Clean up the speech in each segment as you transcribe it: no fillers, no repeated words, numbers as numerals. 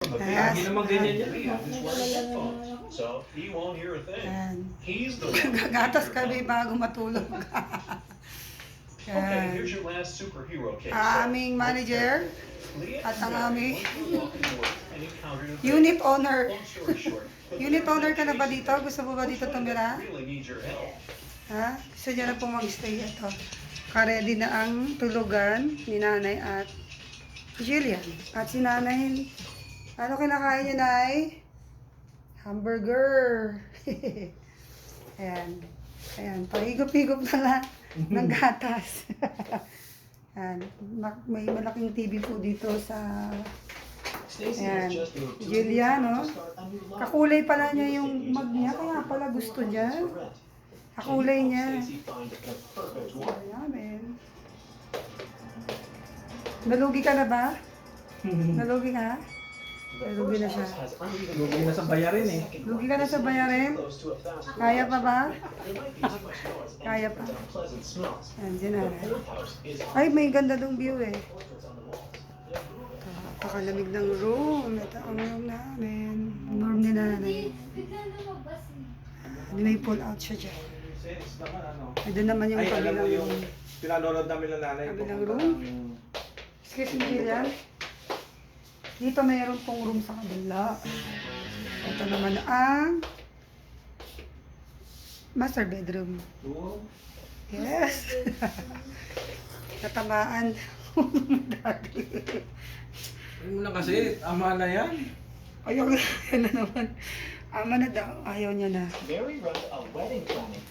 Lagi naman ganyan yan. So he won't hear a thing. Yan. He's the one. Gagatas kami bago matulog. Okay, Yan. here's your last superhero case. Aming manager Leah at ang and Brad aming were walking to work and encountered a bear. unit owner. Long story short, the Unit bear owner ka na ba chased dito? them. Gusto mo ba dito tumira? Really needs your help. Ha? Gusto niya na po mag-stay ito. Karedy na ang tulugan ni nanay at Jillian. At si nanay, ano kinakain niya, Nay? Hamburger. Ayan. Ayan. Pahigop-higop na lang ng gatas. Ayan. May malaking TV po dito sa... Ayan. Jillian, no? Kakulay pala niya yung mug niya. Kaya pala gusto niya. Kakulay niya. Ayan. Nalugi ka na ba? Nalugi ka? Nalugi na siya. Lugi na sa bayarin eh. Lugi ka na sa bayarin? Kaya pa ba? Kaya pa. Andiyan na. Ay, may ganda dong view eh. Napakalamig ng room. Ito ang room namin. Ang room ni nanay. May pull out siya dyan. Ay, doon naman yung Ay, alam mo kabilang yung room. pinanonood namin ng nanay. Kabilang room? Excuse me, Jillian. Dito mayroon pong room sa kabila. Ito naman ang master bedroom. Yes. Natamaan. Dati. Ano mo na kasi, ama na yan. Ayaw na naman. Ama na daw. Ayaw niya na. Mary runs a wedding planning.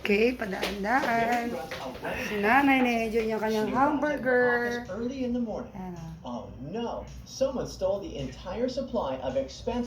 Okay, padaan-daan. Si nanay na-enjoy niya kanyang hamburger. Early in the morning. Ayan, oh. Oh no! Someone stole the entire supply of expensive